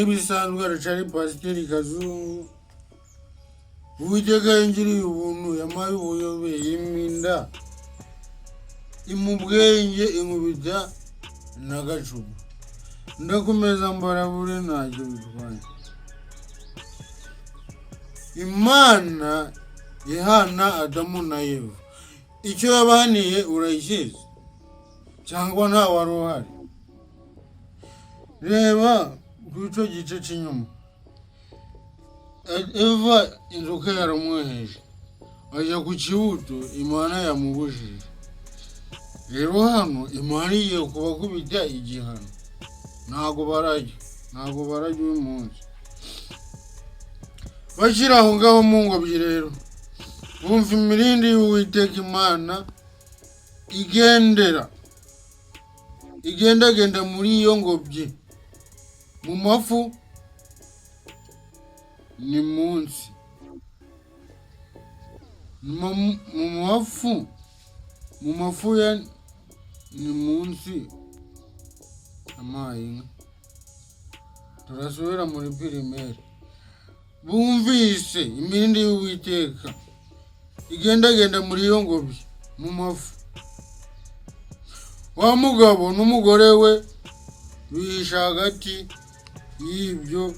nk'ibisanzwe aracari Pasiteri Kazungu. Uwiteka yangiriye ubuntu yamaye ubuyobe yiminda imubwenge inkubita n'agacupa. Ndakomeza mbarabure ntacyo bitwaye. Imana ihana Adamu na Eva. Icyo yabahaniye urayishyize cyangwa nta wari uhari? Reba kuri icyo gice cy'inyuma. Eva inzoka yaramwoheje ajya ku kibuto Imana yamubujije. Rero hano Imana igiye kubakubita igihano. Ntago barajya uyu munsi. Bashyira aho ngaho mu ngobyi rero. Bumva imirindi y'Uwiteka Imana igendagenda muri iyo ngobyi. Mu mafu ni munsi. Mu mafu ya ni munsi amahinga. Turasubira muri primaire. Bumvise imirindi y'Uwiteka igendagenda muri iyo ngobyi mu mafu. Wa mugabo n'umugore we bihisha hagati y'ibyo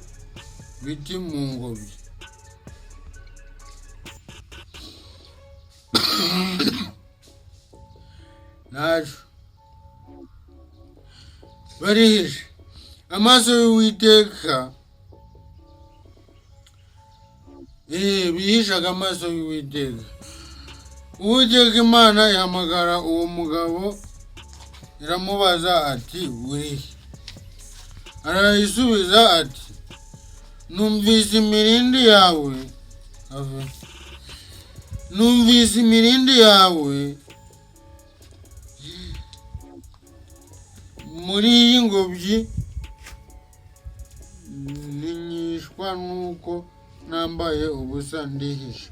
biti mu ngobyi. Naje barihishe amaso y'Uwiteka. Bihishaga amaso y'Uwiteka. Uwiteka Imana ihamagara uwo mugabo iramubaza ati urihe? Arayisubiza ati numvise imirindi yawe muri iyi ngobyi, ninyishwa nuko nambaye ubusa ndihisha.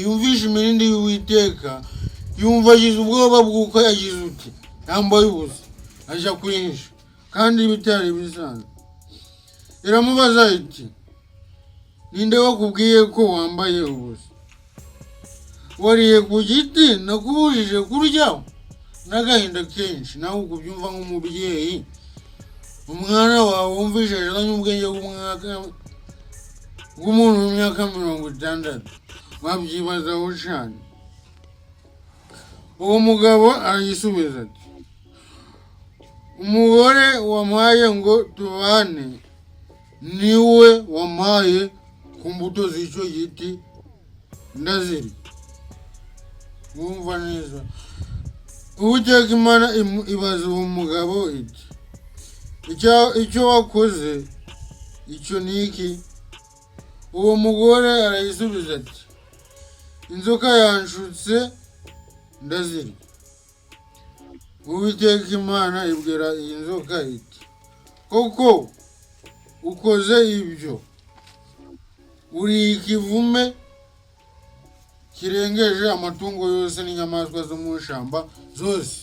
Yumvishe imirindi y'Uwiteka, yumva agize ubwoba bw'uko yagize uti yambaye ubusa, ajya kwihisha kandi bitari bisanzwe. Iramubaza iti ninde wakubwiye ko wambaye ubusa? Wariye ku giti nakubujije kuryaho? N'agahinda kenshi nawe ukubyumva nk'umubyeyi. Umwana wawe wumvishe ajanye ubwenge bw'umuntu w'imyaka 60, wabyibazaho cyane. Uwo mugabo arayisubiza ati umugore wampaye ngo tubane niwe wampaye ku mbuto z'icyo giti ndazirya. Wumva neza. Uwiteka Imana ibaza uwo mugabo iti icyo wakoze icyo ni iki? Uwo mugore arayisubiza ati inzoka yanshutse ndazirya. Uwiteka Imana ibwira iyi nzoka iti koko ukoze ibyo, uri ikivume kirengeje amatungo yose n'inyamaswa zo mu ishyamba zose.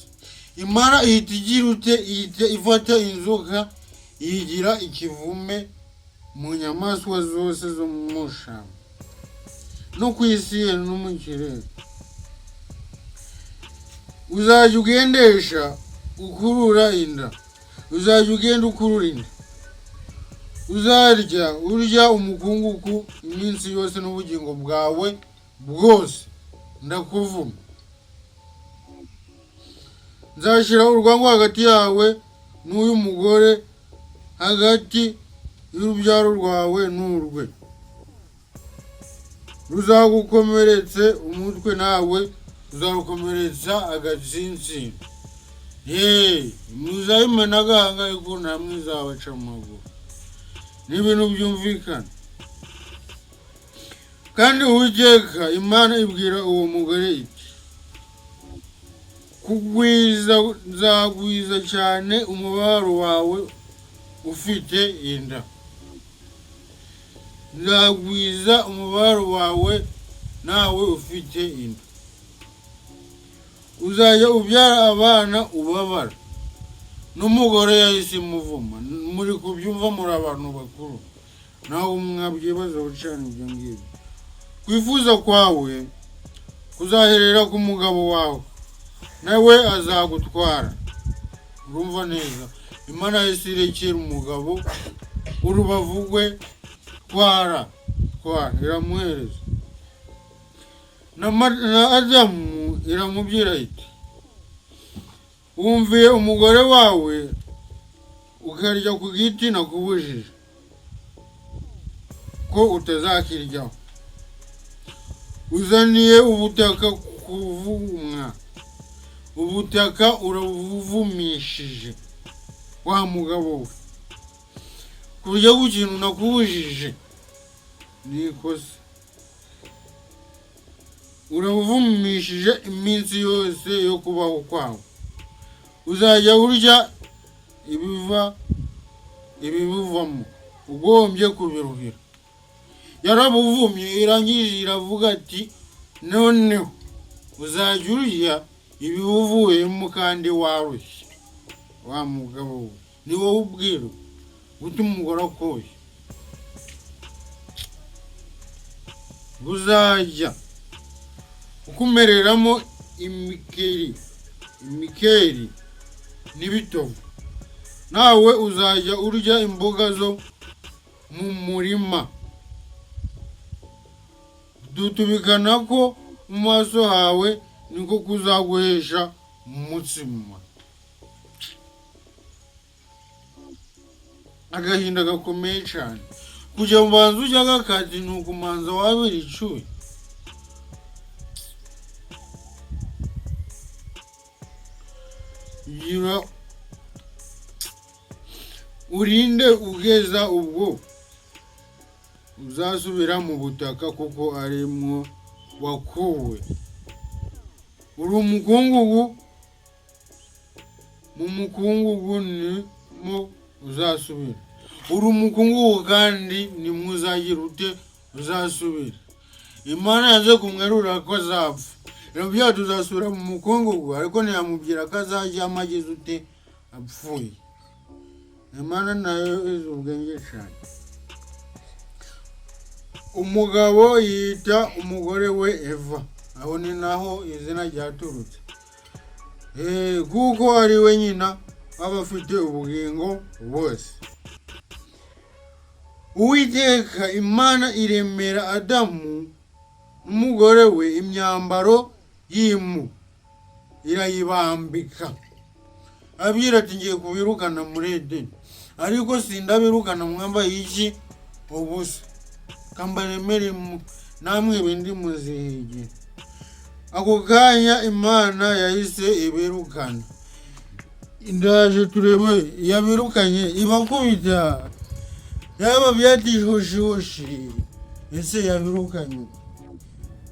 Imana ihita ihita ifata inzoka iyigira ikivume mu nyamaswa zose zo mu ishyamba no ku isi no mu kirere. Uzajya ugendesha ukurura inda, uzajya ugenda ukurura inda. Uzarya urya umukungugu iminsi yose n'ubugingo bwawe bwose, ndakuvuma. Nzashyira urwango hagati yawe n'uyu mugore, hagati y'urubyaro rwawe n'urwe. Ruzagukomeretse umutwe nawe uzarukomeretsa agatsinsino. Muzabimena agahanga ariko namwe izabaca amaguru. Ni ibintu byumvikana. Kandi Uwiteka Imana ibwira uwo mugore iti nzagwiza cyane umubabaro wawe ufite inda. Nzagwiza umubabaro wawe nawe ufite inda. Uzajya ubyara abana ubabara, n'umugore yahise imuvuma. Muri kubyumva muri abantu bakuru, nawe mwabyibazaho cyane ibyo ngibyo. Kwifuza kwawe kuzaherera ku mugabo wawe, nawe azagutwara. Urumva neza, Imana yahise irekera umugabo urubavu rwe, twara iramuhereza. Na Adamu iramubwira iti, wumviye umugore wawe ukarya ku giti nakubujije ko utazakiryaho, uzaniye ubutaka kuvumwa, ubutaka urabuvumishije wa mugabo we. Kurya ku kintu nakubujije ni ikosa, urabuvumishije iminsi yose yo kubaho kwawe. Uzajya urya ibibuvamo, ugombye kubiruhira. Yarabuvumye, irangije iravuga ati, noneho uzajya urya ibibuvuyemo kandi warushye. Wa mugabo we, ni wowe ubwira guta umugore akoye. Uzajya ukumereramo imikeri n'ibitovu, nawe uzajya urya imboga zo mu murima. Dutubikana ko mu maso hawe niko kuzaguhesha umutsima. Agahinda gakomeye cyane. Kujya mu bantu ujya agakati ni ukumanza wabira icuye. Gira urinde ugeza ubwo uzasubira mu butaka kuko arimwo wakuwe. Uri umukungugu, mu mukungugu nimo uzasubira. Uri umukungugu kandi nimwe uzagira ute uzasubira. Imana yaje kumwerura ko azapfa. Irabwira tuzasubira mu mukungugu, ariko ntiyamubwira ko azajya amagize ute apfuye. Imana nayo izi ubwenge cyane. Umugabo yita umugore we Eva, aho ni naho izina ryaturutse. Kuko ari we nyina w'abafite ubugingo bose. Uwiteka Imana iremera Adamu n'umugore we imyambaro y'impu, irayibambika. Abwira ati, ngiye kubirukana muri Edeni, ariko sindabirukana mwambaye iki ubusa, kambaremere namwe bindi muzihige. Ako kanya Imana yahise ibirukana. Ndaje turebe yabirukanye ibakubita, yaba byatihoshihoshi, ese yabirukanye.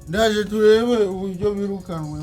Ndaje turebe uburyo birukanwe.